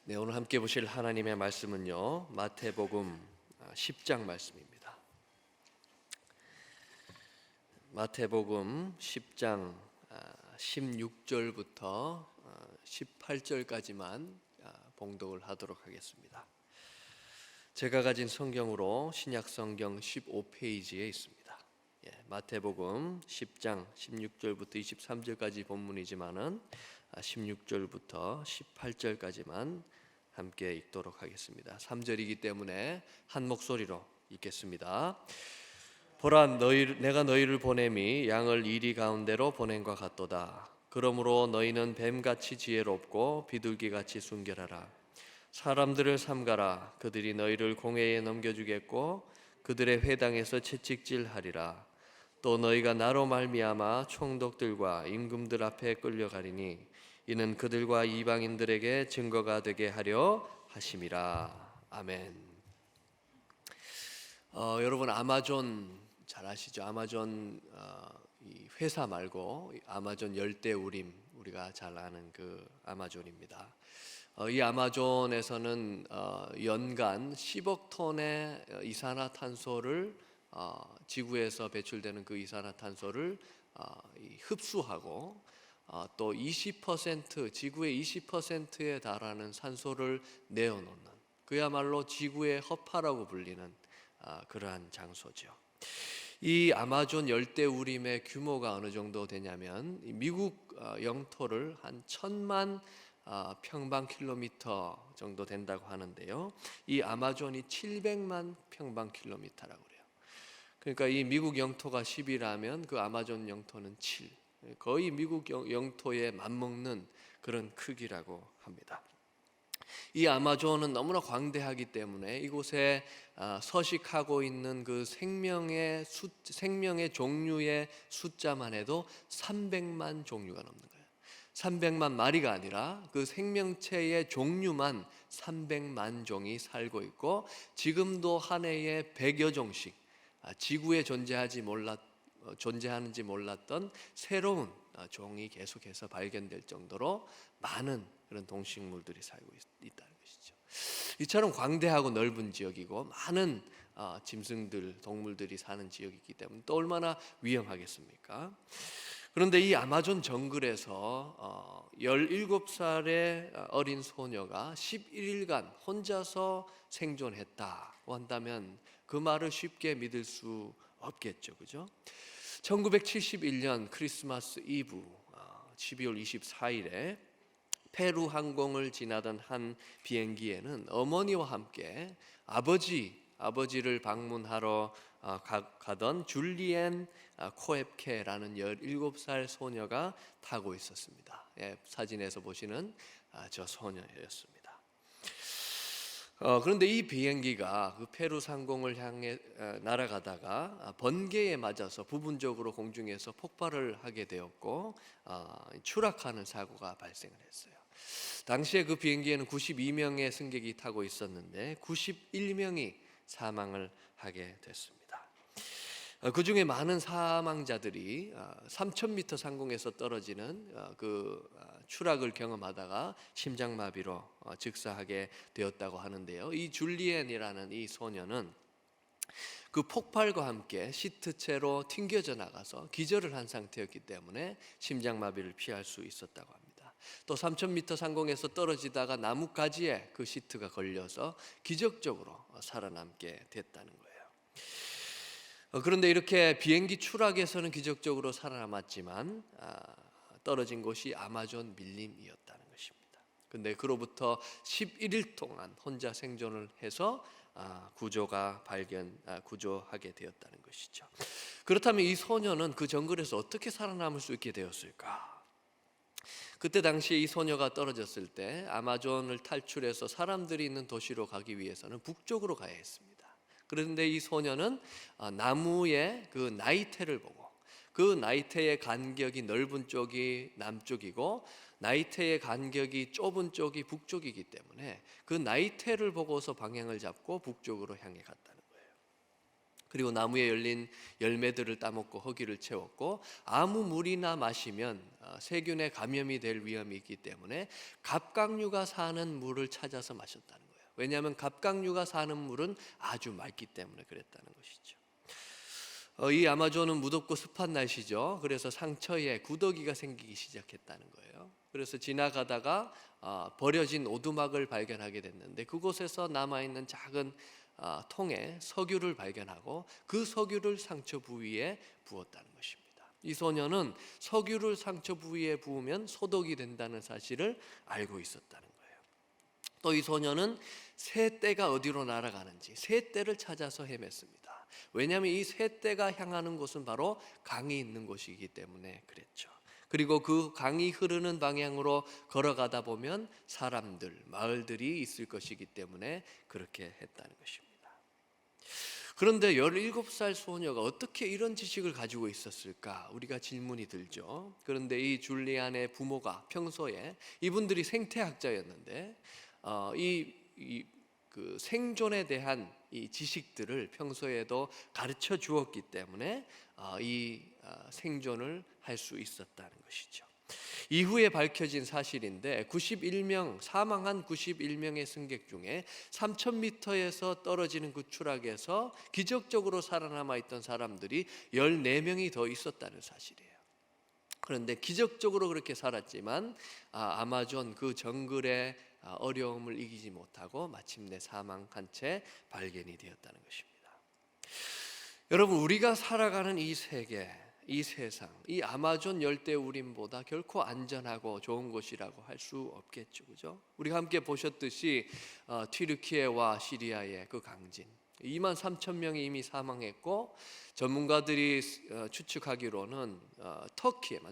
네, 오늘 함께 보실 하나님의 말씀은요, 마태복음 10장 말씀입니다. 마태복음 10장 16절부터 18절까지만 봉독을 하도록 하겠습니다. 제가 가진 성경으로 신약 성경 15페이지에 있습니다. 마태복음 10장 16절부터 23절까지 본문이지만은 16절부터 18절까지만 함께 읽도록 하겠습니다. 3절이기 때문에 한 목소리로 읽겠습니다. 보라, 내가 너희를 보냄이 양을 이리 가운데로 보냄과 같도다. 그러므로 너희는 뱀같이 지혜롭고 비둘기같이 순결하라. 사람들을 삼가라. 그들이 너희를 공회에 넘겨주겠고 그들의 회당에서 채찍질하리라. 또 너희가 나로 말미암아 총독들과 임금들 앞에 끌려가리니 이는 그들과 이방인들에게 증거가 되게 하려 하심이라. 아멘. 여러분, 아마존 잘 아시죠? 아마존 이 회사 말고 아마존 열대우림, 우리가 잘 아는 그 아마존입니다. 이 아마존에서는 연간 10억 톤의 이산화탄소를 지구에서 배출되는 그 이산화탄소를 흡수하고 또 20% 지구의 20%에 달하는 산소를 내어놓는, 그야말로 지구의 허파라고 불리는 그러한 장소죠. 이 아마존 열대우림의 규모가 어느 정도 되냐면 미국 영토를 한 1000만 평방킬로미터 정도 된다고 하는데요, 이 아마존이 700만 평방킬로미터라고 그래요. 그러니까 이 미국 영토가 10이라면 그 아마존 영토는 7, 거의 미국 영토에 맞먹는 그런 크기라고 합니다. 이 아마존은 너무나 광대하기 때문에 이곳에 서식하고 있는 그 생명의 종류의 숫자만 해도 300만 종류가 넘는 거예요. 300만 마리가 아니라 그 생명체의 종류만 300만 종이 살고 있고, 지금도 한 해에 100여 종씩 지구에 존재하는지 몰랐던 새로운 종이 계속해서 발견될 정도로 많은 그런 동식물들이 살고 있다는 것이죠. 이처럼 광대하고 넓은 지역이고 많은 짐승들, 동물들이 사는 지역이기 때문에 또 얼마나 위험하겠습니까? 그런데 이 아마존 정글에서 17살의 어린 소녀가 11일간 혼자서 생존했다고 한다면 그 말을 쉽게 믿을 수 없겠죠, 그죠? 1971년 크리스마스 이브 12월 24일에 페루 항공을 지나던 한 비행기에는 어머니와 함께 아버지를 방문하러 가던 줄리엔 코에프케라는 17살 소녀가 타고 있었습니다. 사진에서 보시는 저 소녀였습니다. 그런데 이 비행기가 그 페루 상공을 향해 날아가다가 번개에 맞아서 부분적으로 공중에서 폭발을 하게 되었고 추락하는 사고가 발생을 했어요. 당시에 그 비행기에는 92명의 승객이 타고 있었는데 91명이 사망을 하게 됐습니다. 그 중에 많은 사망자들이 3000m 상공에서 떨어지는 그 추락을 경험하다가 심장마비로 즉사하게 되었다고 하는데요, 이 줄리엔이라는 이 소녀는 그 폭발과 함께 시트채로 튕겨져 나가서 기절을 한 상태였기 때문에 심장마비를 피할 수 있었다고 합니다. 또 3000m 상공에서 떨어지다가 나뭇가지에 그 시트가 걸려서 기적적으로 살아남게 됐다는 거예요. 그런데 이렇게 비행기 추락에서는 기적적으로 살아남았지만 떨어진 곳이 아마존 밀림이었다는 것입니다. 그런데 그로부터 11일 동안 혼자 생존을 해서 구조하게 되었다는 것이죠. 그렇다면 이 소녀는 그 정글에서 어떻게 살아남을 수 있게 되었을까? 그때 당시에 이 소녀가 떨어졌을 때 아마존을 탈출해서 사람들이 있는 도시로 가기 위해서는 북쪽으로 가야 했습니다. 그런데 이 소녀는 나무의 그 나이테를 보고, 그 나이테의 간격이 넓은 쪽이 남쪽이고 나이테의 간격이 좁은 쪽이 북쪽이기 때문에 그 나이테를 보고서 방향을 잡고 북쪽으로 향해 갔다는 거예요. 그리고 나무에 열린 열매들을 따먹고 허기를 채웠고, 아무 물이나 마시면 세균에 감염이 될 위험이 있기 때문에 갑각류가 사는 물을 찾아서 마셨다는 거예요. 왜냐하면 갑각류가 사는 물은 아주 맑기 때문에 그랬다는 것이죠. 이 아마존은 무덥고 습한 날씨죠. 그래서 상처에 구더기가 생기기 시작했다는 거예요. 그래서 지나가다가 버려진 오두막을 발견하게 됐는데, 그곳에서 남아있는 작은 통에 석유를 발견하고 그 석유를 상처 부위에 부었다는 것입니다. 이 소녀는 석유를 상처 부위에 부으면 소독이 된다는 사실을 알고 있었다는 거예요. 또 이 소녀는 새 떼가 어디로 날아가는지 새 떼를 찾아서 헤맸습니다. 왜냐하면 이 새 떼가 향하는 곳은 바로 강이 있는 곳이기 때문에 그랬죠. 그리고 그 강이 흐르는 방향으로 걸어가다 보면 사람들, 마을들이 있을 것이기 때문에 그렇게 했다는 것입니다. 그런데 17살 소녀가 어떻게 이런 지식을 가지고 있었을까? 우리가 질문이 들죠. 그런데 이 줄리안의 부모가 평소에, 이분들이 생태학자였는데 그 생존에 대한 이 지식들을 평소에도 가르쳐 주었기 때문에 이 생존을 할 수 있었다는 것이죠. 이후에 밝혀진 사실인데, 사망한 91명의 승객 중에 3,000m에서 떨어지는 그 추락에서 기적적으로 살아남아 있던 사람들이 14명이 더 있었다는 사실이에요. 그런데 기적적으로 그렇게 살았지만 아마존 그 정글의 어려움을 이기지 못하고 마침내 사망한 채 발견이 되었다는 것입니다. 여러분, 우리가 살아가는 이 세계, 이 세상, 이 아마존 열대우림보다 결코 안전하고 좋은 곳이라고 할 수 없겠죠, 그죠? 우리가 함께 보셨듯이 튀르키예와 시리아의 그 강진, 23,000명이 이미 사망했고, 전문가들이 추측하기로는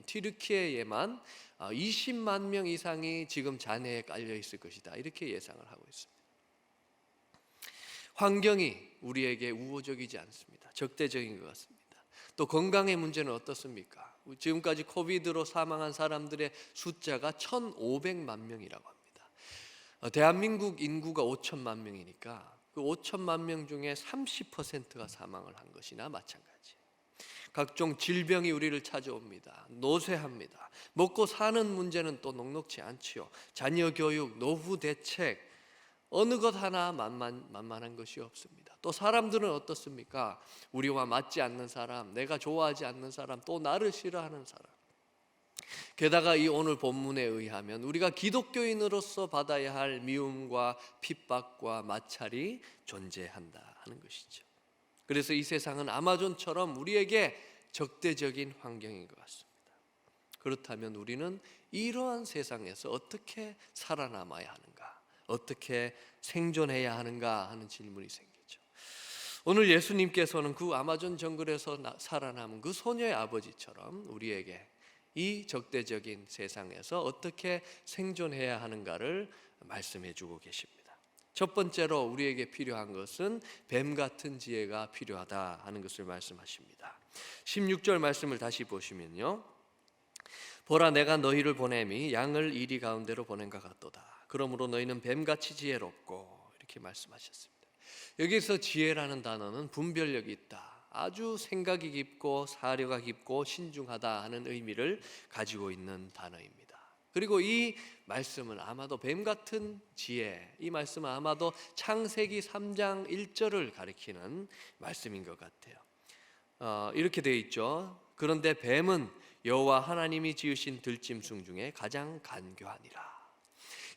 튀르키예에만 20만 명 이상이 지금 잔해에 깔려 있을 것이다, 이렇게 예상을 하고 있습니다. 환경이 우리에게 우호적이지 않습니다. 적대적인 것 같습니다. 또 건강의 문제는 어떻습니까? 지금까지 코비드로 사망한 사람들의 숫자가 1,500만 명이라고 합니다. 대한민국 인구가 5천만 명이니까 그 5천만 명 중에 30%가 사망을 한 것이나 마찬가지예요. 각종 질병이 우리를 찾아옵니다. 노쇠합니다. 먹고 사는 문제는 또 녹록지 않지요. 자녀 교육, 노후 대책, 어느 것 하나 만만한 것이 없습니다. 또 사람들은 어떻습니까? 우리와 맞지 않는 사람, 내가 좋아하지 않는 사람, 또 나를 싫어하는 사람. 게다가 이 오늘 본문에 의하면 우리가 기독교인으로서 받아야 할 미움과 핍박과 마찰이 존재한다 하는 것이죠. 그래서 이 세상은 아마존처럼 우리에게 적대적인 환경인 것 같습니다. 그렇다면 우리는 이러한 세상에서 어떻게 살아남아야 하는가? 어떻게 생존해야 하는가 하는 질문이 생기죠. 오늘 예수님께서는 그 아마존 정글에서 살아남은 그 소녀의 아버지처럼 우리에게 이 적대적인 세상에서 어떻게 생존해야 하는가를 말씀해 주고 계십니다. 첫 번째로 우리에게 필요한 것은 뱀 같은 지혜가 필요하다 하는 것을 말씀하십니다. 16절 말씀을 다시 보시면요, 보라, 내가 너희를 보냄이 양을 이리 가운데로 보낸 것 같도다. 그러므로 너희는 뱀같이 지혜롭고, 이렇게 말씀하셨습니다. 여기서 지혜라는 단어는 분별력이 있다, 아주 생각이 깊고 사려가 깊고 신중하다 하는 의미를 가지고 있는 단어입니다. 그리고 이 말씀은 아마도 뱀 같은 지혜, 이 말씀은 아마도 창세기 3장 1절을 가리키는 말씀인 것 같아요. 이렇게 되어 있죠. 그런데 뱀은 여호와 하나님이 지으신 들짐승 중에 가장 간교하니라.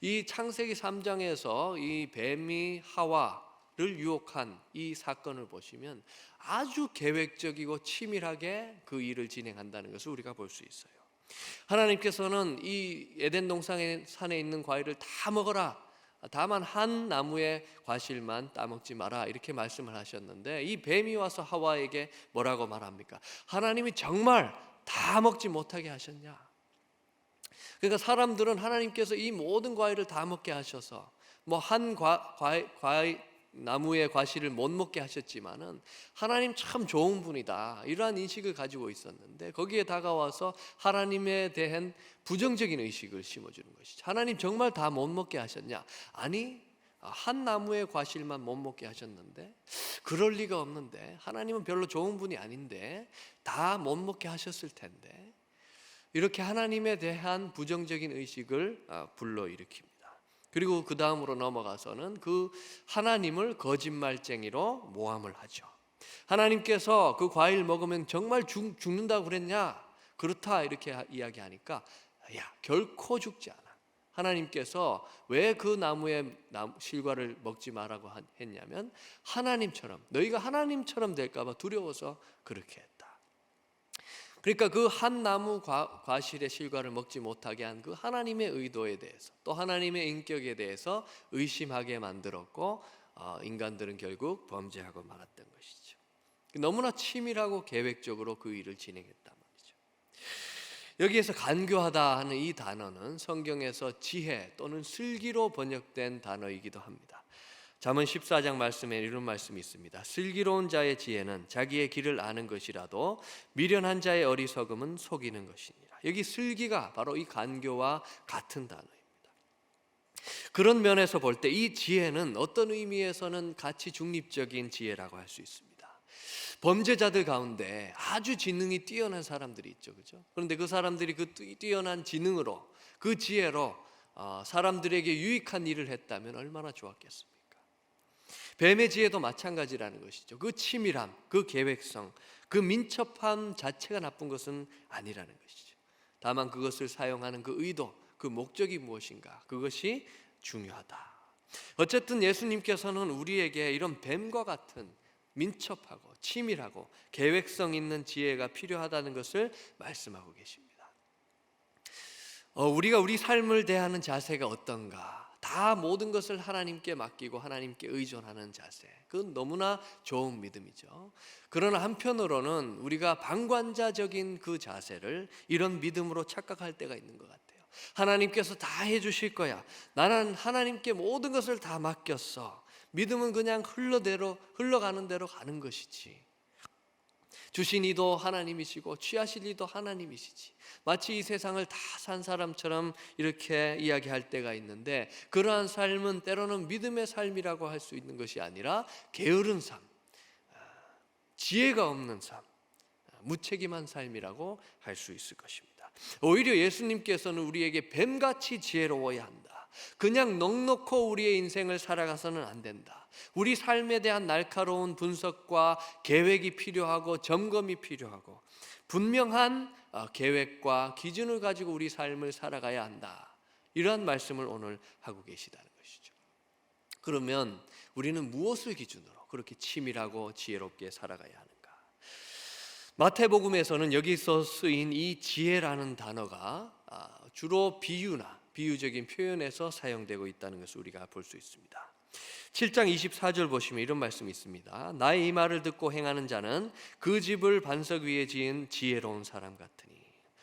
이 창세기 3장에서 이 뱀이 하와를 유혹한 이 사건을 보시면 아주 계획적이고 치밀하게 그 일을 진행한다는 것을 우리가 볼 수 있어요. 하나님께서는 이 에덴 동산에 있는 과일을 다 먹어라, 다만 한 나무의 과실만 따먹지 마라, 이렇게 말씀을 하셨는데, 이 뱀이 와서 하와에게 뭐라고 말합니까? 하나님이 정말 다 먹지 못하게 하셨냐? 그러니까 사람들은 하나님께서 이 모든 과일을 다 먹게 하셔서 한 나무의 과실을 못 먹게 하셨지만은 하나님 참 좋은 분이다, 이러한 인식을 가지고 있었는데, 거기에 다가와서 하나님에 대한 부정적인 의식을 심어주는 것이죠. 하나님 정말 다 못 먹게 하셨냐? 아니, 한 나무의 과실만 못 먹게 하셨는데, 그럴 리가 없는데, 하나님은 별로 좋은 분이 아닌데 다 못 먹게 하셨을 텐데, 이렇게 하나님에 대한 부정적인 의식을 불러일으킵니다. 그리고 그 다음으로 넘어가서는 그 하나님을 거짓말쟁이로 모함을 하죠. 하나님께서 그 과일 먹으면 정말 죽는다고 그랬냐? 그렇다 이렇게 이야기하니까, 야, 결코 죽지 않아. 하나님께서 왜 그 나무의 실과를 먹지 말라고 했냐면, 하나님처럼, 너희가 하나님처럼 될까 봐 두려워서 그렇게 했다. 그러니까 그 한 나무 과실의 실과를 먹지 못하게 한 그 하나님의 의도에 대해서, 또 하나님의 인격에 대해서 의심하게 만들었고, 인간들은 결국 범죄하고 말았던 것이죠. 너무나 치밀하고 계획적으로 그 일을 진행했단 말이죠. 여기에서 간교하다 하는 이 단어는 성경에서 지혜 또는 슬기로 번역된 단어이기도 합니다. 잠언 14장 말씀에 이런 말씀이 있습니다. 슬기로운 자의 지혜는 자기의 길을 아는 것이라도 미련한 자의 어리석음은 속이는 것이니라. 여기 슬기가 바로 이 간교와 같은 단어입니다. 그런 면에서 볼 때 이 지혜는 어떤 의미에서는 가치 중립적인 지혜라고 할 수 있습니다. 범죄자들 가운데 아주 지능이 뛰어난 사람들이 있죠, 그죠? 그런데 그 사람들이 그 뛰어난 지능으로, 그 지혜로 사람들에게 유익한 일을 했다면 얼마나 좋았겠습니까? 뱀의 지혜도 마찬가지라는 것이죠. 그 치밀함, 그 계획성, 그 민첩함 자체가 나쁜 것은 아니라는 것이죠. 다만 그것을 사용하는 그 의도, 그 목적이 무엇인가, 그것이 중요하다. 어쨌든 예수님께서는 우리에게 이런 뱀과 같은 민첩하고 치밀하고 계획성 있는 지혜가 필요하다는 것을 말씀하고 계십니다. 우리가 우리 삶을 대하는 자세가 어떤가? 다 모든 것을 하나님께 맡기고 하나님께 의존하는 자세, 그건 너무나 좋은 믿음이죠. 그러나 한편으로는 우리가 방관자적인 그 자세를 이런 믿음으로 착각할 때가 있는 것 같아요. 하나님께서 다 해주실 거야, 나는 하나님께 모든 것을 다 맡겼어, 믿음은 그냥 흘러가는 대로 가는 것이지, 주신 이도 하나님이시고 취하실 이도 하나님이시지, 마치 이 세상을 다 산 사람처럼 이렇게 이야기할 때가 있는데, 그러한 삶은 때로는 믿음의 삶이라고 할 수 있는 것이 아니라 게으른 삶, 지혜가 없는 삶, 무책임한 삶이라고 할 수 있을 것입니다. 오히려 예수님께서는 우리에게 뱀같이 지혜로워야 한다, 그냥 넉넉히 우리의 인생을 살아가서는 안 된다, 우리 삶에 대한 날카로운 분석과 계획이 필요하고 점검이 필요하고 분명한 계획과 기준을 가지고 우리 삶을 살아가야 한다, 이러한 말씀을 오늘 하고 계시다는 것이죠. 그러면 우리는 무엇을 기준으로 그렇게 치밀하고 지혜롭게 살아가야 하는가? 마태복음에서는 여기서 쓰인 이 지혜라는 단어가 주로 비유적인 표현에서 사용되고 있다는 것을 우리가 볼 수 있습니다. 7장 24절 보시면 이런 말씀이 있습니다. 나의 이 말을 듣고 행하는 자는 그 집을 반석 위에 지은 지혜로운 사람 같으니.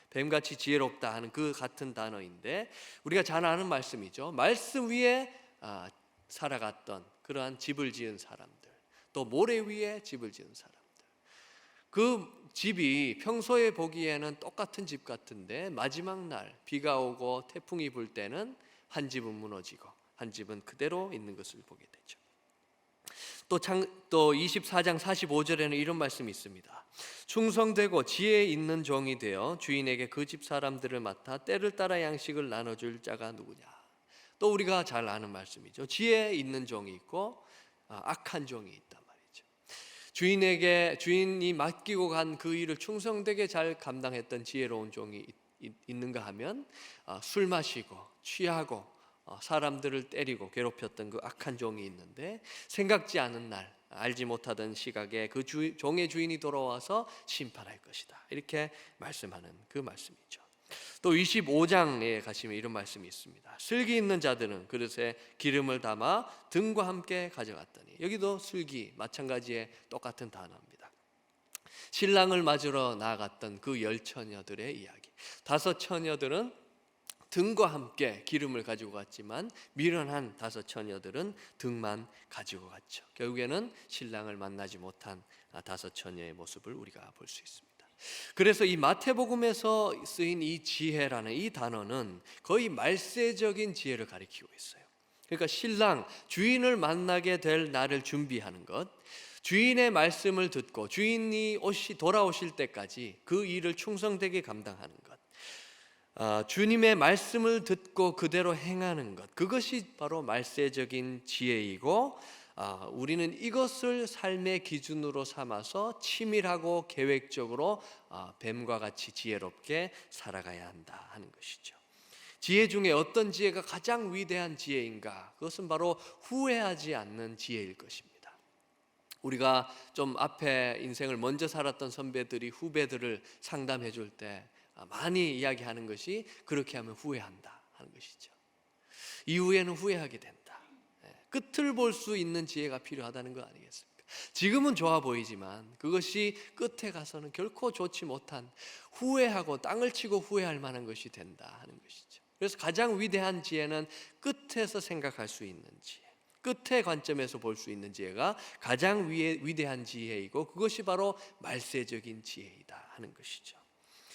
뱀같이 지혜롭다 하는 그 같은 단어인데, 우리가 잘 아는 말씀이죠. 말씀 위에 살아갔던 그러한 집을 지은 사람들, 또 모래 위에 집을 지은 사람들, 그 집이 평소에 보기에는 똑같은 집 같은데 마지막 날 비가 오고 태풍이 불 때는 한 집은 무너지고 한 집은 그대로 있는 것을 보게 되죠. 또 24장 45절에는 이런 말씀이 있습니다. 충성되고 지혜 있는 종이 되어 주인에게 그 집 사람들을 맡아 때를 따라 양식을 나눠줄 자가 누구냐. 또 우리가 잘 아는 말씀이죠. 지혜 있는 종이 있고 악한 종이 있단 말이죠. 주인이 맡기고 간 그 일을 충성되게 잘 감당했던 지혜로운 종이 있는가 하면 술 마시고 취하고 사람들을 때리고 괴롭혔던 그 악한 종이 있는데, 생각지 않은 날 알지 못하던 시각에 그 종의 주인이 돌아와서 심판할 것이다, 이렇게 말씀하는 그 말씀이죠. 또 25장에 가시면 이런 말씀이 있습니다. 슬기 있는 자들은 그릇에 기름을 담아 등과 함께 가져갔더니, 여기도 슬기 마찬가지의 똑같은 단어입니다. 신랑을 맞으러 나아갔던 그 10처녀들의 이야기. 5처녀들은 등과 함께 기름을 가지고 갔지만 미련한 5처녀들은 등만 가지고 갔죠. 결국에는 신랑을 만나지 못한 5처녀의 모습을 우리가 볼 수 있습니다. 그래서 이 마태복음에서 쓰인 이 지혜라는 이 단어는 거의 말세적인 지혜를 가리키고 있어요. 그러니까 신랑, 주인을 만나게 될 날을 준비하는 것, 주인의 말씀을 듣고 주인이 돌아오실 때까지 그 일을 충성되게 감당하는 것, 주님의 말씀을 듣고 그대로 행하는 것, 그것이 바로 말세적인 지혜이고, 우리는 이것을 삶의 기준으로 삼아서 치밀하고 계획적으로 뱀과 같이 지혜롭게 살아가야 한다 하는 것이죠. 지혜 중에 어떤 지혜가 가장 위대한 지혜인가? 그것은 바로 후회하지 않는 지혜일 것입니다. 우리가 좀 앞에 인생을 먼저 살았던 선배들이 후배들을 상담해 줄 때 많이 이야기하는 것이, 그렇게 하면 후회한다 하는 것이죠. 이후에는 후회하게 된다. 끝을 볼 수 있는 지혜가 필요하다는 거 아니겠습니까? 지금은 좋아 보이지만 그것이 끝에 가서는 결코 좋지 못한, 후회하고 땅을 치고 후회할 만한 것이 된다 하는 것이죠. 그래서 가장 위대한 지혜는 끝에서 생각할 수 있는 지혜, 끝의 관점에서 볼 수 있는 지혜가 가장 위대한 지혜이고, 그것이 바로 말세적인 지혜이다 하는 것이죠.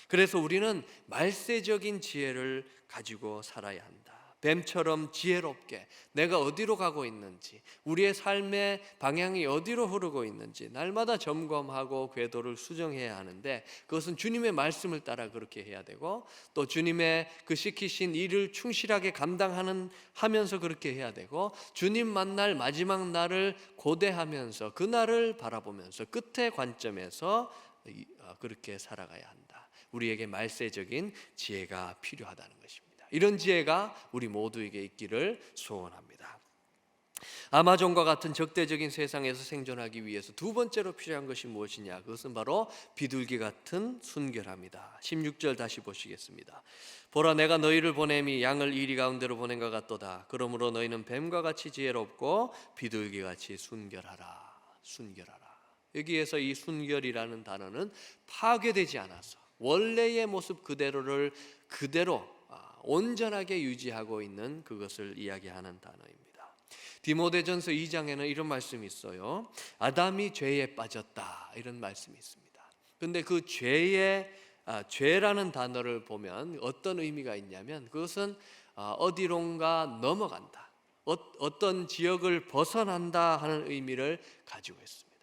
그래서 우리는 말세적인 지혜를 가지고 살아야 한다. 뱀처럼 지혜롭게 내가 어디로 가고 있는지, 우리의 삶의 방향이 어디로 흐르고 있는지 날마다 점검하고 궤도를 수정해야 하는데, 그것은 주님의 말씀을 따라 그렇게 해야 되고, 또 주님의 그 시키신 일을 충실하게 하면서 그렇게 해야 되고, 주님 만날 마지막 날을 고대하면서 그 날을 바라보면서 끝의 관점에서 그렇게 살아가야 한다. 우리에게 말세적인 지혜가 필요하다는 것입니다. 이런 지혜가 우리 모두에게 있기를 소원합니다. 아마존과 같은 적대적인 세상에서 생존하기 위해서 두 번째로 필요한 것이 무엇이냐? 그것은 바로 비둘기 같은 순결함이다. 16절 다시 보시겠습니다. 보라, 내가 너희를 보냄이 양을 이리 가운데로 보낸 것 같도다. 그러므로 너희는 뱀과 같이 지혜롭고 비둘기 같이 순결하라. 순결하라. 여기에서 이 순결이라는 단어는 파괴되지 않아서 원래의 모습 그대로를 온전하게 유지하고 있는 그것을 이야기하는 단어입니다. 디모데전서 2장에는 이런 말씀이 있어요. 아담이 죄에 빠졌다, 이런 말씀이 있습니다. 그런데 그 죄라는 단어를 보면 어떤 의미가 있냐면, 그것은 어디론가 넘어간다, 어떤 지역을 벗어난다 하는 의미를 가지고 있습니다.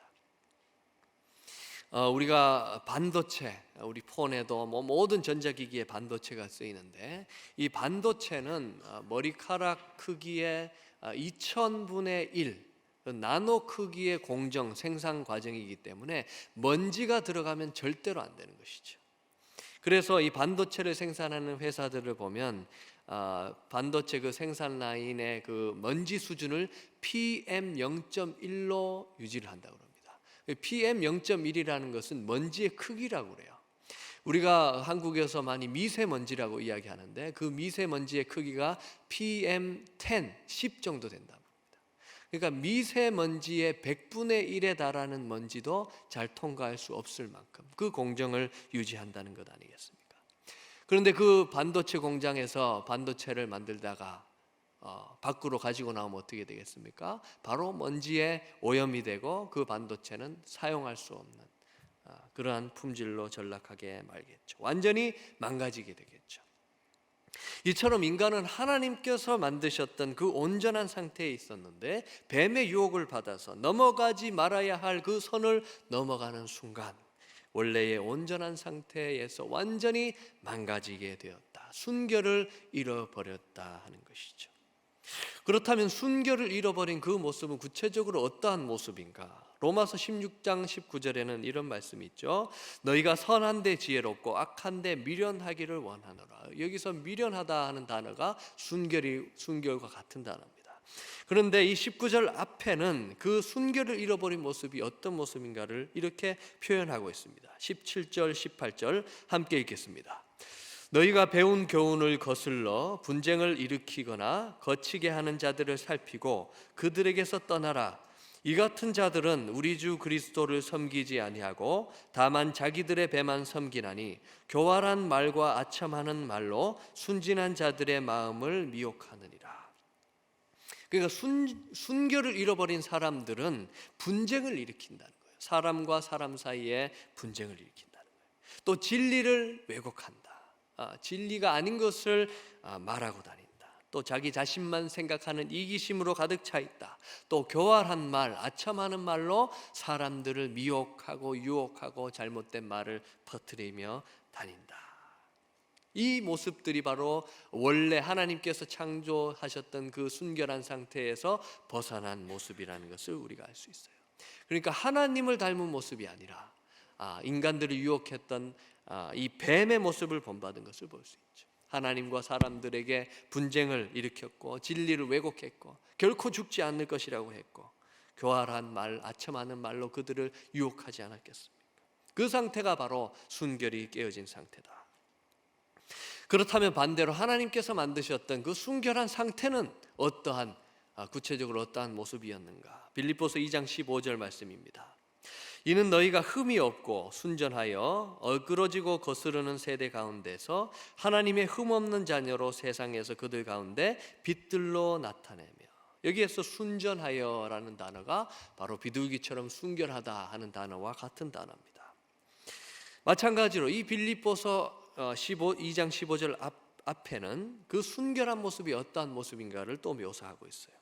우리가 반도체, 우리 폰에도 모든 전자기기에 반도체가 쓰이는데, 이 반도체는 머리카락 크기의 2000분의 1 나노 크기의 공정 생산 과정이기 때문에 먼지가 들어가면 절대로 안 되는 것이죠. 그래서 이 반도체를 생산하는 회사들을 보면 반도체 그 생산 라인의 그 먼지 수준을 PM 0.1로 유지를 한다고 합니다. PM 0.1이라는 것은 먼지의 크기라고 그래요. 우리가 한국에서 많이 미세먼지라고 이야기하는데, 그 미세먼지의 크기가 PM 10 정도 된다고 합니다. 그러니까 미세먼지의 100분의 1에 달하는 먼지도 잘 통과할 수 없을 만큼 그 공정을 유지한다는 것 아니겠습니까? 그런데 그 반도체 공장에서 반도체를 만들다가 밖으로 가지고 나오면 어떻게 되겠습니까? 바로 먼지에 오염이 되고 그 반도체는 사용할 수 없는 그러한 품질로 전락하게 말겠죠. 완전히 망가지게 되겠죠. 이처럼 인간은 하나님께서 만드셨던 그 온전한 상태에 있었는데, 뱀의 유혹을 받아서 넘어가지 말아야 할 그 선을 넘어가는 순간 원래의 온전한 상태에서 완전히 망가지게 되었다. 순결을 잃어버렸다 하는 것이죠. 그렇다면 순결을 잃어버린 그 모습은 구체적으로 어떠한 모습인가? 로마서 16장 19절에는 이런 말씀이 있죠. 너희가 선한데 지혜롭고 악한데 미련하기를 원하노라. 여기서 미련하다 하는 단어가 순결과 같은 단어입니다. 그런데 이 19절 앞에는 그 순결을 잃어버린 모습이 어떤 모습인가를 이렇게 표현하고 있습니다. 17절 18절 함께 읽겠습니다. 너희가 배운 교훈을 거슬러 분쟁을 일으키거나 거치게 하는 자들을 살피고 그들에게서 떠나라. 이 같은 자들은 우리 주 그리스도를 섬기지 아니하고 다만 자기들의 배만 섬기나니 교활한 말과 아첨하는 말로 순진한 자들의 마음을 미혹하느니라. 그러니까 순결을 잃어버린 사람들은 분쟁을 일으킨다는 거예요. 사람과 사람 사이에 분쟁을 일으킨다는 거예요. 또 진리를 왜곡한다. 진리가 아닌 것을 말하고 다닌다. 또 자기 자신만 생각하는 이기심으로 가득 차 있다. 또 교활한 말, 아첨하는 말로 사람들을 미혹하고 유혹하고 잘못된 말을 퍼뜨리며 다닌다. 이 모습들이 바로 원래 하나님께서 창조하셨던 그 순결한 상태에서 벗어난 모습이라는 것을 우리가 알 수 있어요. 그러니까 하나님을 닮은 모습이 아니라 인간들을 유혹했던 이 뱀의 모습을 본받은 것을 볼 수 있죠. 하나님과 사람들에게 분쟁을 일으켰고 진리를 왜곡했고 결코 죽지 않을 것이라고 했고 교활한 말, 아첨하는 말로 그들을 유혹하지 않았겠습니까? 그 상태가 바로 순결이 깨어진 상태다. 그렇다면 반대로 하나님께서 만드셨던 그 순결한 상태는 구체적으로 어떠한 모습이었는가? 빌립보서 2장 15절 말씀입니다. 이는 너희가 흠이 없고 순전하여 어그러지고 거스르는 세대 가운데서 하나님의 흠 없는 자녀로 세상에서 그들 가운데 빛들로 나타내며, 여기에서 순전하여라는 단어가 바로 비둘기처럼 순결하다 하는 단어와 같은 단어입니다. 마찬가지로 이 빌립보서 2장 15절 앞에는 그 순결한 모습이 어떠한 모습인가를 또 묘사하고 있어요.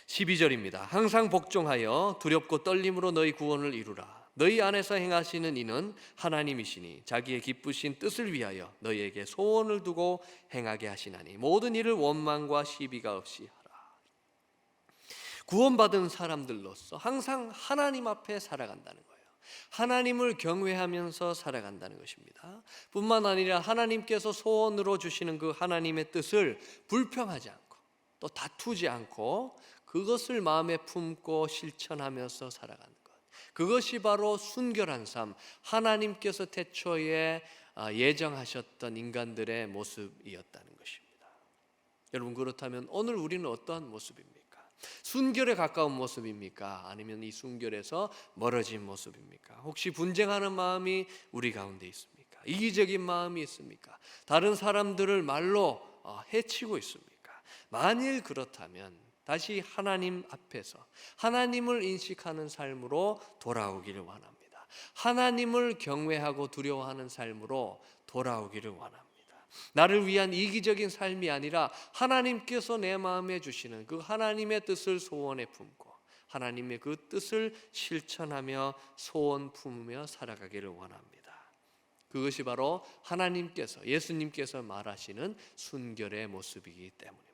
12절입니다. 항상 복종하여 두렵고 떨림으로 너희 구원을 이루라. 너희 안에서 행하시는 이는 하나님이시니 자기의 기쁘신 뜻을 위하여 너희에게 소원을 두고 행하게 하시나니 모든 일을 원망과 시비가 없이 하라. 구원받은 사람들로서 항상 하나님 앞에 살아간다는 거예요. 하나님을 경외하면서 살아간다는 것입니다. 뿐만 아니라 하나님께서 소원으로 주시는 그 하나님의 뜻을 불평하지 않고 또 다투지 않고 그것을 마음에 품고 실천하면서 살아가는 것, 그것이 바로 순결한 삶, 하나님께서 태초에 예정하셨던 인간들의 모습이었다는 것입니다. 여러분, 그렇다면 오늘 우리는 어떠한 모습입니까? 순결에 가까운 모습입니까? 아니면 이 순결에서 멀어진 모습입니까? 혹시 분쟁하는 마음이 우리 가운데 있습니까? 이기적인 마음이 있습니까? 다른 사람들을 말로 해치고 있습니까? 만일 그렇다면 다시 하나님 앞에서 하나님을 인식하는 삶으로 돌아오기를 원합니다. 하나님을 경외하고 두려워하는 삶으로 돌아오기를 원합니다. 나를 위한 이기적인 삶이 아니라 하나님께서 내 마음에 주시는 그 하나님의 뜻을 소원에 품고 하나님의 그 뜻을 실천하며 소원 품으며 살아가기를 원합니다. 그것이 바로 하나님께서, 예수님께서 말하시는 순결의 모습이기 때문입니다.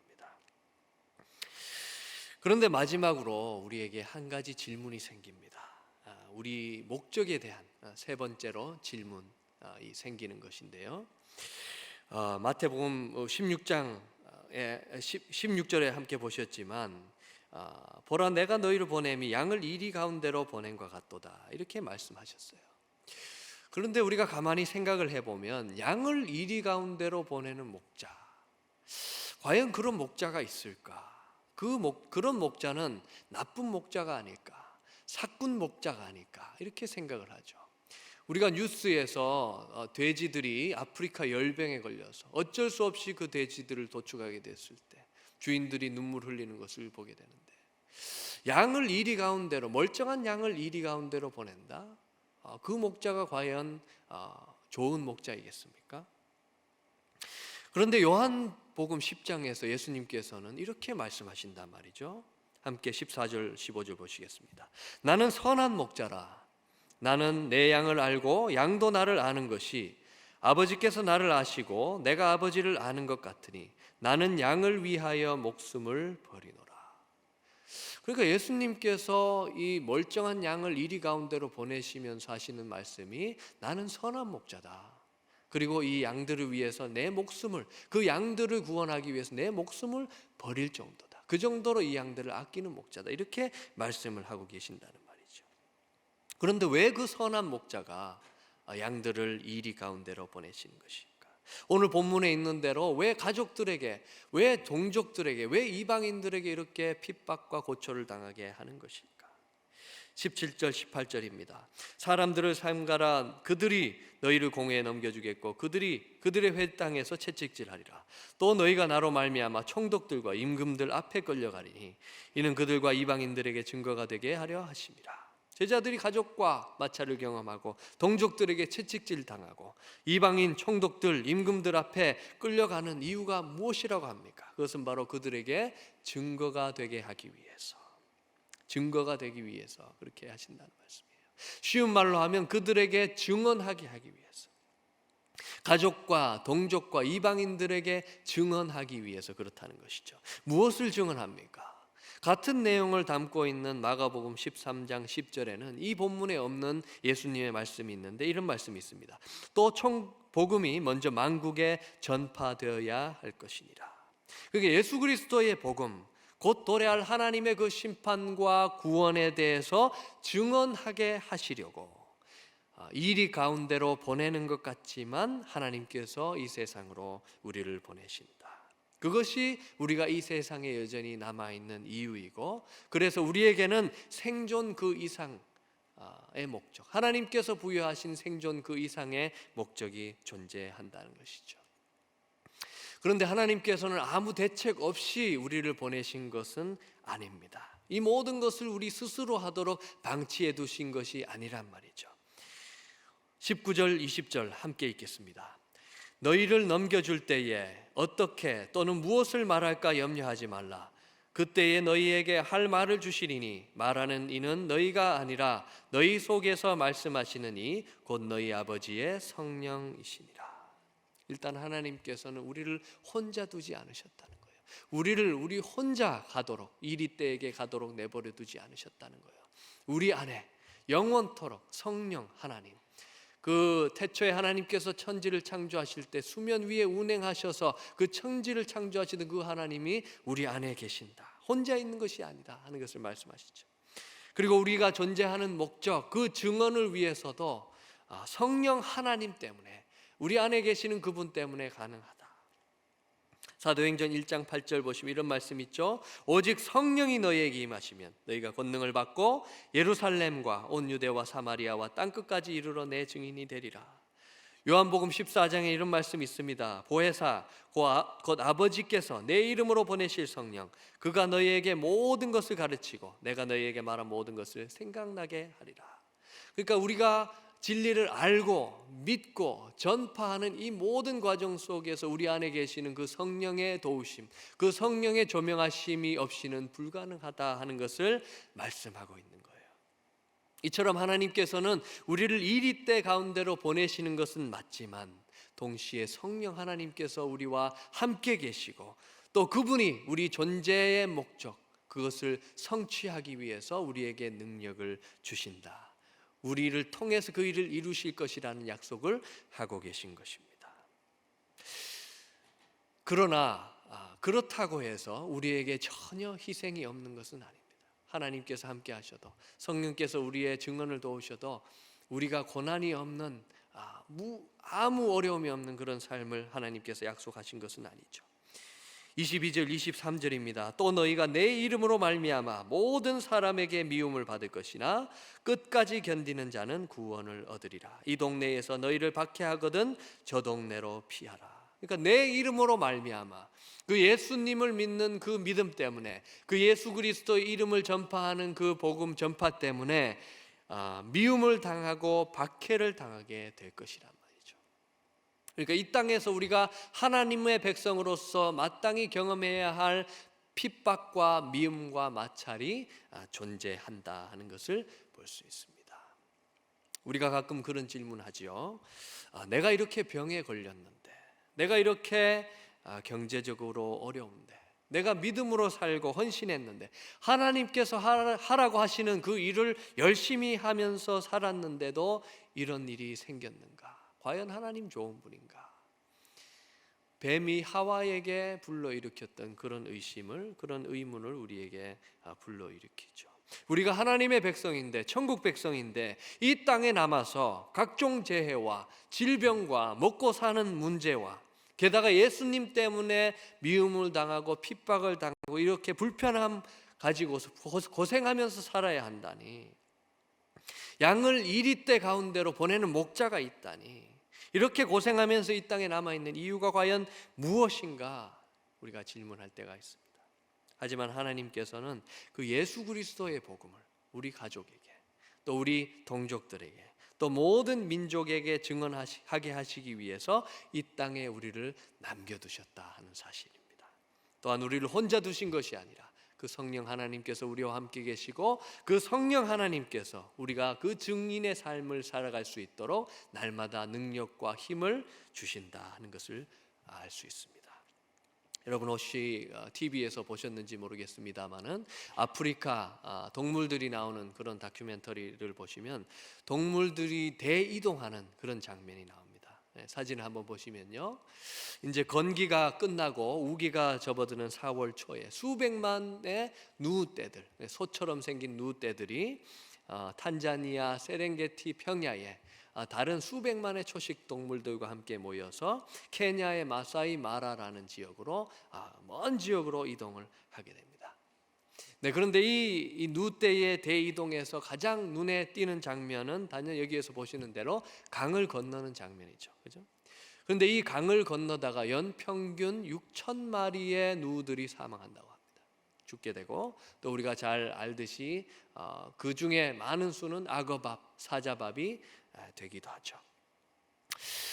그런데 마지막으로 우리에게 한 가지 질문이 생깁니다. 우리 목적에 대한 세 번째로 질문이 생기는 것인데요. 마태복음 16장 16절에 함께 보셨지만 보라 내가 너희를 보냄이 양을 이리 가운데로 보냄과 같도다, 이렇게 말씀하셨어요. 그런데 우리가 가만히 생각을 해보면 양을 이리 가운데로 보내는 목자, 과연 그런 목자가 있을까? 그런 목자는 나쁜 목자가 아닐까, 사꾼 목자가 아닐까, 이렇게 생각을 하죠. 우리가 뉴스에서 돼지들이 아프리카 열병에 걸려서 어쩔 수 없이 그 돼지들을 도축하게 됐을 때 주인들이 눈물 흘리는 것을 보게 되는데, 양을 이리 가운데로, 멀쩡한 양을 이리 가운데로 보낸다? 그 목자가 과연 좋은 목자이겠습니까? 그런데 요한복음 10장에서 예수님께서는 이렇게 말씀하신단 말이죠. 함께 14절 15절 보시겠습니다. 나는 선한 목자라. 나는 내 양을 알고 양도 나를 아는 것이 아버지께서 나를 아시고 내가 아버지를 아는 것 같으니 나는 양을 위하여 목숨을 버리노라. 그러니까 예수님께서 이 멀쩡한 양을 이리 가운데로 보내시면서 하시는 말씀이 나는 선한 목자다. 그리고 이 양들을 위해서 내 목숨을, 그 양들을 구원하기 위해서 내 목숨을 버릴 정도다. 그 정도로 이 양들을 아끼는 목자다. 이렇게 말씀을 하고 계신다는 말이죠. 그런데 왜 그 선한 목자가 양들을 이리 가운데로 보내시는 것일까? 오늘 본문에 있는 대로 왜 가족들에게, 왜 동족들에게, 왜 이방인들에게 이렇게 핍박과 고초를 당하게 하는 것일까? 17절 18절입니다. 사람들을 삼가라. 그들이 너희를 공회에 넘겨주겠고 그들의 회 땅에서 채찍질하리라. 또 너희가 나로 말미암아 총독들과 임금들 앞에 끌려가리니 이는 그들과 이방인들에게 증거가 되게 하려 하심이라. 제자들이 가족과 마찰을 경험하고 동족들에게 채찍질 당하고 이방인 총독들, 임금들 앞에 끌려가는 이유가 무엇이라고 합니까? 그것은 바로 그들에게 증거가 되게 하기 위해서, 증거가 되기 위해서 그렇게 하신다는 말씀이에요. 쉬운 말로 하면 그들에게 증언하게 하기 위해서, 가족과 동족과 이방인들에게 증언하기 위해서 그렇다는 것이죠. 무엇을 증언합니까? 같은 내용을 담고 있는 마가복음 13장 10절에는 이 본문에 없는 예수님의 말씀이 있는데 이런 말씀이 있습니다. 또 복음이 먼저 만국에 전파되어야 할 것이니라. 그게 예수 그리스도의 복음, 곧 도래할 하나님의 그 심판과 구원에 대해서 증언하게 하시려고 이리 가운데로 보내는 것 같지만 하나님께서 이 세상으로 우리를 보내신다. 그것이 우리가 이 세상에 여전히 남아있는 이유이고, 그래서 우리에게는 생존 그 이상의 목적, 하나님께서 부여하신 생존 그 이상의 목적이 존재한다는 것이죠. 그런데 하나님께서는 아무 대책 없이 우리를 보내신 것은 아닙니다. 이 모든 것을 우리 스스로 하도록 방치해 두신 것이 아니란 말이죠. 19절 20절 함께 읽겠습니다. 너희를 넘겨줄 때에 어떻게 또는 무엇을 말할까 염려하지 말라. 그때에 너희에게 할 말을 주시리니 말하는 이는 너희가 아니라 너희 속에서 말씀하시는 이 곧 너희 아버지의 성령이시니라. 일단 하나님께서는 우리를 혼자 두지 않으셨다는 거예요. 우리 혼자 가도록, 이리때에게 가도록 내버려 두지 않으셨다는 거예요. 우리 안에 영원토록 성령 하나님, 그 태초에 하나님께서 천지를 창조하실 때 수면 위에 운행하셔서 그 천지를 창조하시던 그 하나님이 우리 안에 계신다, 혼자 있는 것이 아니다 하는 것을 말씀하시죠. 그리고 우리가 존재하는 목적, 그 증언을 위해서도 성령 하나님 때문에, 우리 안에 계시는 그분 때문에 가능하다. 사도행전 1장 8절 보시면 이런 말씀 있죠. 오직 성령이 너희에게 임하시면 너희가 권능을 받고 예루살렘과 온 유대와 사마리아와 땅끝까지 이르러 내 증인이 되리라. 요한복음 14장에 이런 말씀이 있습니다. 보혜사 곧 아버지께서 내 이름으로 보내실 성령, 그가 너희에게 모든 것을 가르치고 내가 너희에게 말한 모든 것을 생각나게 하리라. 그러니까 우리가 진리를 알고 믿고 전파하는 이 모든 과정 속에서 우리 안에 계시는 그 성령의 도우심, 그 성령의 조명하심이 없이는 불가능하다 하는 것을 말씀하고 있는 거예요. 이처럼 하나님께서는 우리를 이리때 가운데로 보내시는 것은 맞지만 동시에 성령 하나님께서 우리와 함께 계시고 또 그분이 우리 존재의 목적, 그것을 성취하기 위해서 우리에게 능력을 주신다, 우리를 통해서 그 일을 이루실 것이라는 약속을 하고 계신 것입니다. 그러나 그렇다고 해서 우리에게 전혀 희생이 없는 것은 아닙니다. 하나님께서 함께 하셔도, 성령께서 우리의 증언을 도우셔도 우리가 고난이 없는, 아무 어려움이 없는 그런 삶을 하나님께서 약속하신 것은 아니죠. 22절 23절입니다. 또 너희가 내 이름으로 말미암아 모든 사람에게 미움을 받을 것이나 끝까지 견디는 자는 구원을 얻으리라. 이 동네에서 너희를 박해하거든 저 동네로 피하라. 그러니까 내 이름으로 말미암아, 그 예수님을 믿는 그 믿음 때문에, 그 예수 그리스도의 이름을 전파하는 그 복음 전파 때문에 미움을 당하고 박해를 당하게 될 것이란 말이죠. 그러니까 이 땅에서 우리가 하나님의 백성으로서 마땅히 경험해야 할 핍박과 미움과 마찰이 존재한다 하는 것을 볼 수 있습니다. 우리가 가끔 그런 질문하지요. 내가 이렇게 병에 걸렸는데, 내가 이렇게 경제적으로 어려운데, 내가 믿음으로 살고 헌신했는데, 하나님께서 하라고 하시는 그 일을 열심히 하면서 살았는데도 이런 일이 생겼는가? 과연 하나님 좋은 분인가? 뱀이 하와에게 불러일으켰던 그런 의심을, 그런 의문을 우리에게 불러일으키죠. 우리가 하나님의 백성인데, 천국 백성인데 이 땅에 남아서 각종 재해와 질병과 먹고 사는 문제와 게다가 예수님 때문에 미움을 당하고 핍박을 당하고 이렇게 불편함 가지고서 고생하면서 살아야 한다니, 양을 이리때 가운데로 보내는 목자가 있다니, 이렇게 고생하면서 이 땅에 남아있는 이유가 과연 무엇인가 우리가 질문할 때가 있습니다. 하지만 하나님께서는 그 예수 그리스도의 복음을 우리 가족에게, 또 우리 동족들에게, 또 모든 민족에게 증언하게 하시기 위해서 이 땅에 우리를 남겨두셨다 하는 사실입니다. 또한 우리를 혼자 두신 것이 아니라 그 성령 하나님께서 우리와 함께 계시고, 그 성령 하나님께서 우리가 그 증인의 삶을 살아갈 수 있도록 날마다 능력과 힘을 주신다 하는 것을 알 수 있습니다. 여러분 혹시 TV에서 보셨는지 모르겠습니다만은 아프리카 동물들이 나오는 그런 다큐멘터리를 보시면 동물들이 대이동하는 그런 장면이 나옵니다. 사진을 한번 보시면요, 이제 건기가 끝나고 우기가 접어드는 4월 초에 수백만의 누우떼들, 소처럼 생긴 누우떼들이 탄자니아 세렝게티 평야에 다른 수백만의 초식 동물들과 함께 모여서 케냐의 마사이 마라라는 지역으로, 먼 지역으로 이동을 하게 됩니다. 네, 그런데 이 누떼의 대이동에서 가장 눈에 띄는 장면은 단연 여기에서 보시는 대로 강을 건너는 장면이죠. 그죠? 그런데 이 강을 건너다가 연평균 6천 마리의 누들이 사망한다고 합니다. 죽게 되고, 또 우리가 잘 알듯이 그 중에 많은 수는 악어밥, 사자밥이 되기도 하죠.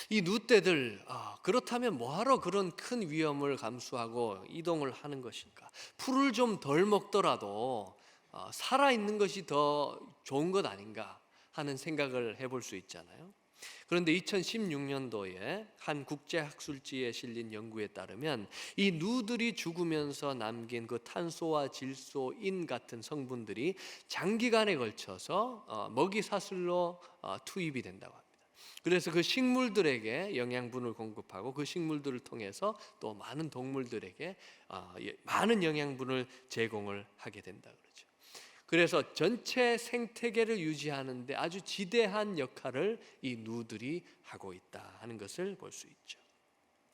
이 누떼들, 그렇다면 뭐하러 그런 큰 위험을 감수하고 이동을 하는 것일까? 풀을 좀 덜 먹더라도 살아있는 것이 더 좋은 것 아닌가 하는 생각을 해볼 수 있잖아요. 그런데 2016년도에 한 국제학술지에 실린 연구에 따르면 이 누들이 죽으면서 남긴 그 탄소와 질소, 인 같은 성분들이 장기간에 걸쳐서 먹이 사슬로 투입이 된다고 합니다. 그래서 그 식물들에게 영양분을 공급하고 그 식물들을 통해서 또 많은 동물들에게 많은 영양분을 제공을 하게 된다 그러죠. 그래서 전체 생태계를 유지하는 데 아주 지대한 역할을 이 누들이 하고 있다 하는 것을 볼 수 있죠.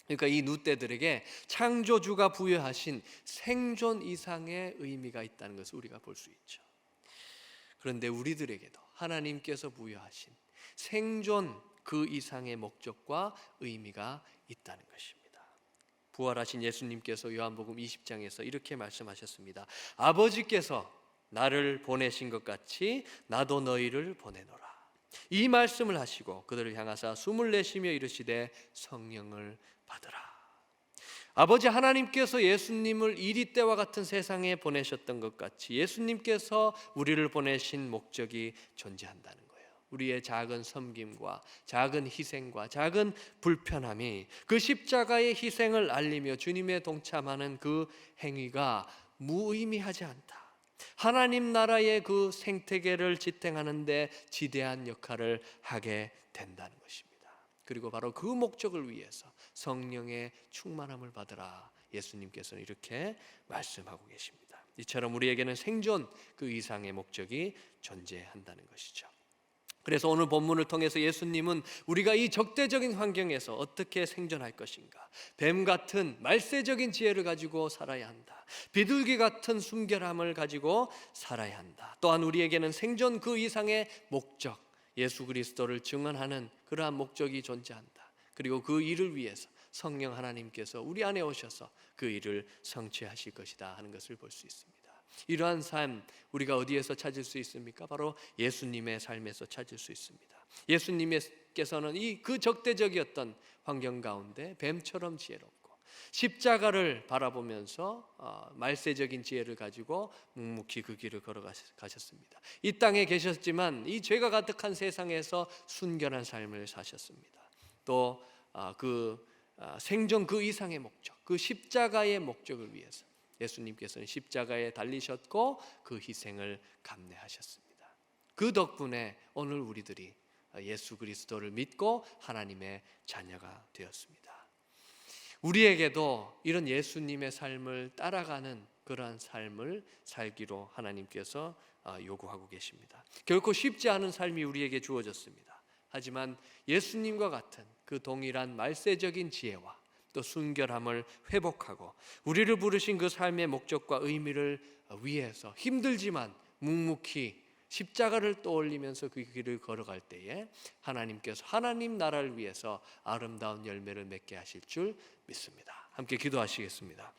그러니까 이 누떼들에게 창조주가 부여하신 생존 이상의 의미가 있다는 것을 우리가 볼 수 있죠. 그런데 우리들에게도 하나님께서 부여하신 생존 그 이상의 목적과 의미가 있다는 것입니다. 부활하신 예수님께서 요한복음 20장에서 이렇게 말씀하셨습니다. 아버지께서 나를 보내신 것 같이 나도 너희를 보내노라. 이 말씀을 하시고 그들을 향하사 숨을 내쉬며 이르시되 성령을 받으라. 아버지 하나님께서 예수님을 이리 때와 같은 세상에 보내셨던 것 같이 예수님께서 우리를 보내신 목적이 존재한다는 거예요. 우리의 작은 섬김과 작은 희생과 작은 불편함이 그 십자가의 희생을 알리며 주님의 동참하는 그 행위가 무의미하지 않다. 하나님 나라의 그 생태계를 지탱하는 데 지대한 역할을 하게 된다는 것입니다. 그리고 바로 그 목적을 위해서 성령의 충만함을 받으라, 예수님께서는 이렇게 말씀하고 계십니다. 이처럼 우리에게는 생존 그 이상의 목적이 존재한다는 것이죠. 그래서 오늘 본문을 통해서 예수님은 우리가 이 적대적인 환경에서 어떻게 생존할 것인가, 뱀 같은 말세적인 지혜를 가지고 살아야 한다, 비둘기 같은 순결함을 가지고 살아야 한다, 또한 우리에게는 생존 그 이상의 목적, 예수 그리스도를 증언하는 그러한 목적이 존재한다. 그리고 그 일을 위해서 성령 하나님께서 우리 안에 오셔서 그 일을 성취하실 것이다 하는 것을 볼 수 있습니다. 이러한 삶 우리가 어디에서 찾을 수 있습니까? 바로 예수님의 삶에서 찾을 수 있습니다. 예수님께서는 이 그 적대적이었던 환경 가운데 뱀처럼 지혜롭고 십자가를 바라보면서 말세적인 지혜를 가지고 묵묵히 그 길을 걸어가셨습니다. 이 땅에 계셨지만 이 죄가 가득한 세상에서 순결한 삶을 사셨습니다. 또 생존 그 이상의 목적, 그 십자가의 목적을 위해서 예수님께서는 십자가에 달리셨고 그 희생을 감내하셨습니다. 그 덕분에 오늘 우리들이 예수 그리스도를 믿고 하나님의 자녀가 되었습니다. 우리에게도 이런 예수님의 삶을 따라가는 그러한 삶을 살기로 하나님께서 요구하고 계십니다. 결코 쉽지 않은 삶이 우리에게 주어졌습니다. 하지만 예수님과 같은 그 동일한 말세적인 지혜와 또 순결함을 회복하고 우리를 부르신 그 삶의 목적과 의미를 위해서 힘들지만 묵묵히 십자가를 떠올리면서 그 길을 걸어갈 때에 하나님께서 하나님 나라를 위해서 아름다운 열매를 맺게 하실 줄 믿습니다. 함께 기도하시겠습니다.